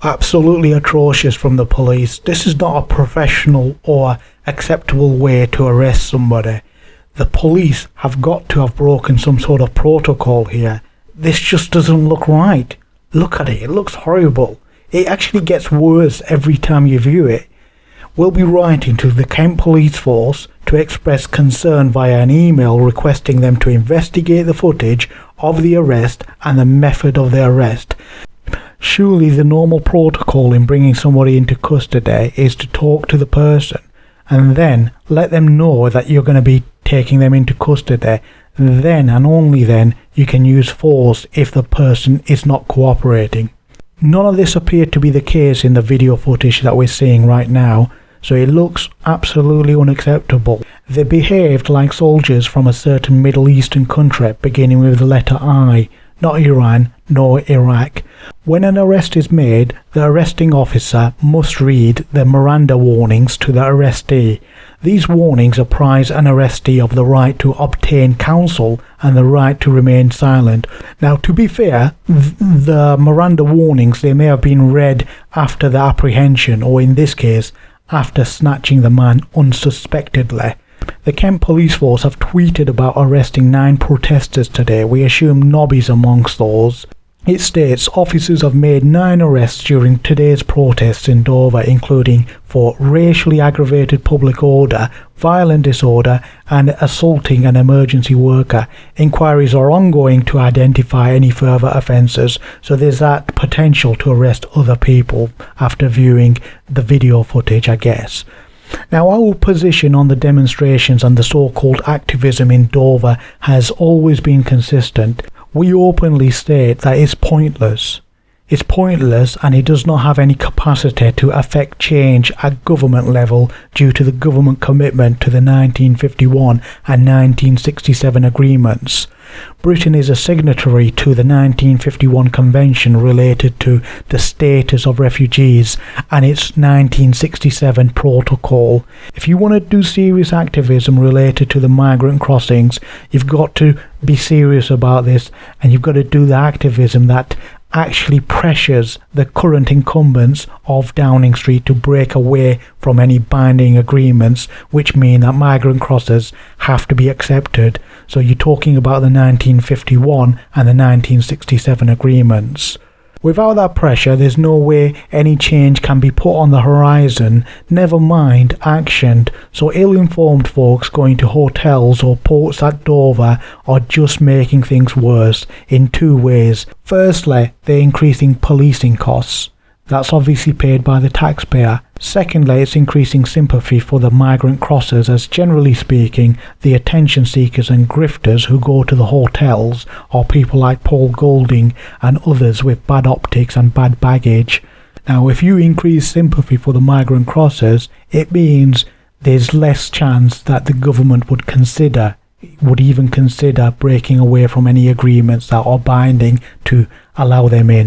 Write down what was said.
Absolutely atrocious from the police. This is not a professional or acceptable way to arrest somebody. The police have got to have broken some sort of protocol here. This just doesn't look right. Look at it, it looks horrible. It actually gets worse every time you view it. We'll be writing to the Kent Police Force to express concern via an email requesting them to investigate the footage of the arrest and the method of the arrest. Surely the normal protocol in bringing somebody into custody is to talk to the person and then let them know that you're going to be taking them into custody. Then and only then you can use force if the person is not cooperating. None of this appeared to be the case in the video footage that we're seeing right now, so it looks absolutely unacceptable. They behaved like soldiers from a certain Middle Eastern country beginning with the letter I, not Iran nor Iraq. When an arrest is made, the arresting officer must read the Miranda warnings to the arrestee. These warnings apprise an arrestee of the right to obtain counsel and the right to remain silent. Now, to be fair, the Miranda warnings, they may have been read after the apprehension, or in this case, after snatching the man unsuspectingly. The Kent Police Force have tweeted about arresting 9 protesters today. We assume Nobby's amongst those. It states officers have made 9 arrests during today's protests in Dover, including for racially aggravated public order, violent disorder and assaulting an emergency worker. Inquiries are ongoing to identify any further offences, so there's that potential to arrest other people after viewing the video footage, I guess. Now, our position on the demonstrations and the so-called activism in Dover has always been consistent. We openly state that it's pointless. It's pointless and it does not have any capacity to affect change at government level due to the government commitment to the 1951 and 1967 agreements. Britain is a signatory to the 1951 Convention related to the status of refugees and its 1967 protocol. If you want to do serious activism related to the migrant crossings, you've got to be serious about this, and you've got to do the activism that actually pressures the current incumbents of Downing Street to break away from any binding agreements, which mean that migrant crossers have to be accepted. So you're talking about the 1951 and the 1967 agreements. Without that pressure, there's no way any change can be put on the horizon, never mind actioned. So ill-informed folks going to hotels or ports at Dover are just making things worse in 2 ways. Firstly, they're increasing policing costs. That's obviously paid by the taxpayer. Secondly, it's increasing sympathy for the migrant crossers, as generally speaking, the attention seekers and grifters who go to the hotels are people like Paul Golding and others with bad optics and bad baggage. Now, if you increase sympathy for the migrant crossers, it means there's less chance that the government would even consider breaking away from any agreements that are binding to allow them in.